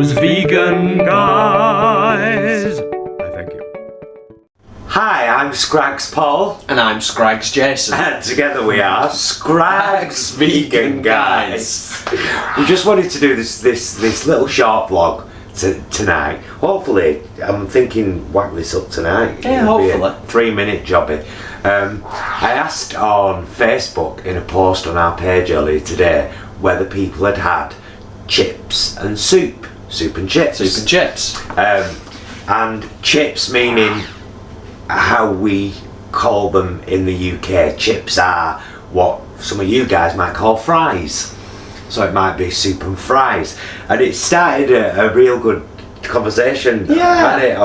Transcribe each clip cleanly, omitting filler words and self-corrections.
those vegan guys. Thank you. Hi, I'm Scrags Paul. And I'm Scrags Jason. And together we are Scrags Vegan Guys. We just wanted to do this little short vlog tonight. Hopefully, I'm thinking whack this up tonight. Yeah, hopefully. 3-minute jobby. I asked on Facebook in a post on our page earlier today whether people had chips and soup and chips. Soup and chips. And chips meaning how we call them in the UK. Chips are what some of you guys might call fries. So it might be soup and fries. And it started a real good conversation, hadn't it?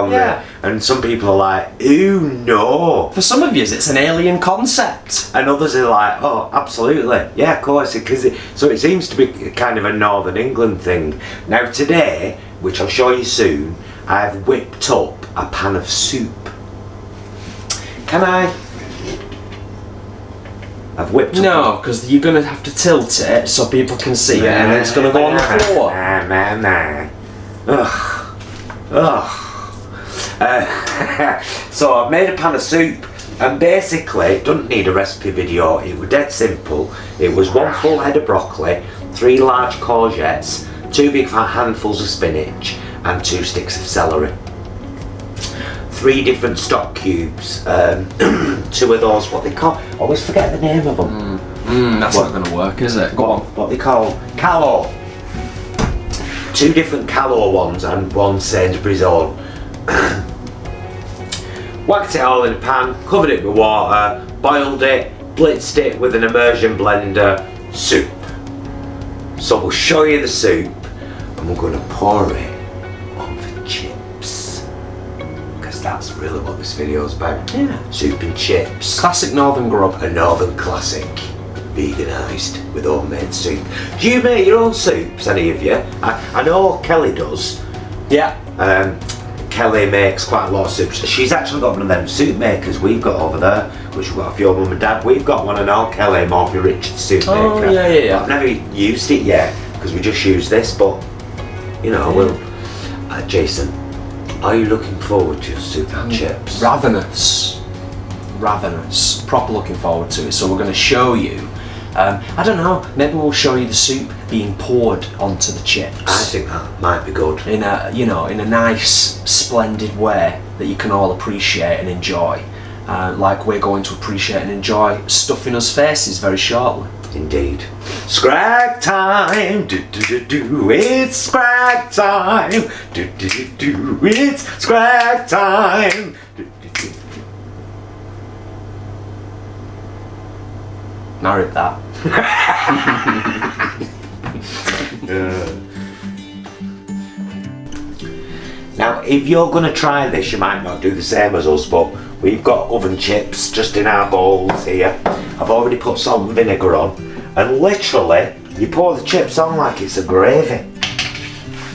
And some people are like, ooh, no. For some of you, it's an alien concept. And others are like, oh, absolutely. Yeah, of course. So it seems to be kind of a Northern England thing. Now today, which I'll show you soon, I've whipped up a pan of soup. Can I? I've whipped up. No, because you're going to have to tilt it so people can see it, and then it's going to go on the floor. So I've made a pan of soup, and basically it doesn't need a recipe video. It was dead simple. It was 1 full head of broccoli, 3 large courgettes, 2 big fat handfuls of spinach, and 2 sticks of celery. 3 different stock cubes, 2 of those, what they call, I always forget the name of them. That's not going to work, is it? Go on. What they call callo. 2 different callo ones and 1 Sainsbury's own. Whacked it all in a pan, covered it with water, boiled it, blitzed it with an immersion blender, soup. So we'll show you the soup and we're going to pour it on the chips. Because that's really what this video is about. Yeah. Soup and chips. Classic Northern grub. A Northern classic. Veganised with homemade soup. Do you make your own soups, any of you? I know Kelly does. Yeah. Kelly makes quite a lot of soups. She's actually got one of them soup makers we've got over there, which we've got for your mum and dad. We've got one and all Kelly, Morphy Richards soup maker. Oh, yeah. I've never used it yet, because we just use this, but, you know, we'll... Jason, are you looking forward to your soup and chips? Ravenous. Proper looking forward to it. So we're going to show you. I don't know. Maybe we'll show you the soup being poured onto the chips. I think that might be good. In a, in a nice, splendid way that you can all appreciate and enjoy. Like we're going to appreciate and enjoy stuffing us faces very shortly. Indeed. Scrag time! Do-do-do-do. It's scrag time! Do-do-do-do. It's scrag time! Do-do-do. Married that. Now, if you're going to try this, you might not do the same as us, but we've got oven chips just in our bowls here. I've already put salt and vinegar on, and literally, you pour the chips on like it's a gravy.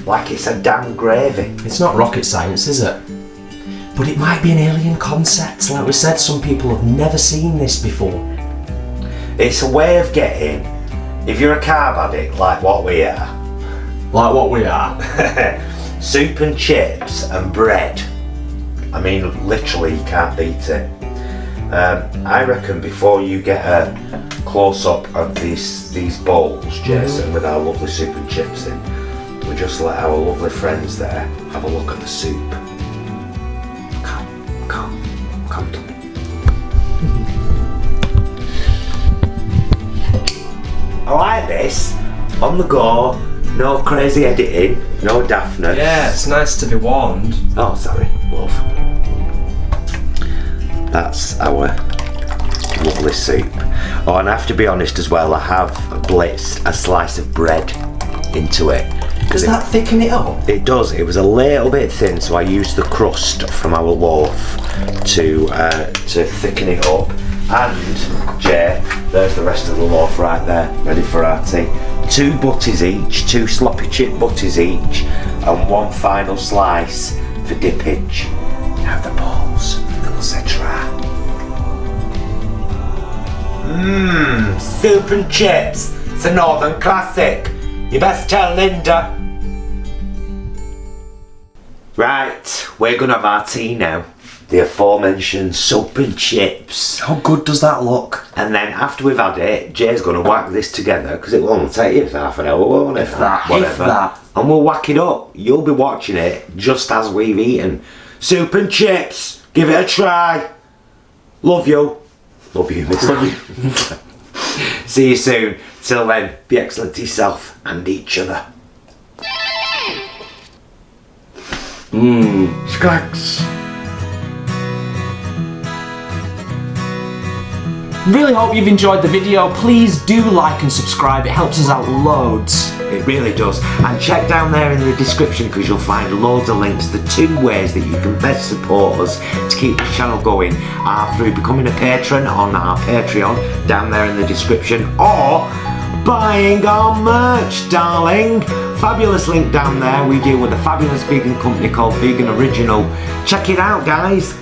Like it's a damn gravy. It's not rocket science, is it? But it might be an alien concept. Like we said, some people have never seen this before. It's a way of getting, if you're a carb addict like what we are, soup and chips and bread. I mean, literally you can't beat it. I reckon before you get a close-up of these bowls, Jason, with our lovely soup and chips in, we just let our lovely friends there have a look at the soup. Come to me. I like this, on the go, no crazy editing, no daftness. Yeah, it's nice to be warned. Oh, sorry, love. That's our lovely soup. Oh, and I have to be honest as well, I have blitzed a slice of bread into it. Does that thicken it up? It does. It was a little bit thin, so I used the crust from our loaf to thicken it up. And, Jay, there's the rest of the loaf right there, ready for our tea. 2 butties each, 2 sloppy chip butties each, and 1 final slice for dippage. Now the balls, little cetera. Soup and chips. It's a Northern classic. You best tell Linda. Right, we're gonna have our tea now. The aforementioned soup and chips. How good does that look? And then after we've had it, Jay's gonna whack this together because it will only take us half an hour, won't it? If that. And we'll whack it up. You'll be watching it just as we've eaten. Soup and chips. Give it a try. Love you. Love you, mister. Love you. See you soon. Till then, be excellent to yourself and each other. Scrags. Really hope you've enjoyed the video. Please do like and subscribe. It helps us out loads. It really does. And check down there in the description because you'll find loads of links. The 2 ways that you can best support us to keep the channel going are through becoming a patron on our Patreon down there in the description, or buying our merch, darling. Fabulous link down there. We deal with a fabulous vegan company called Vegan Original. Check it out, guys.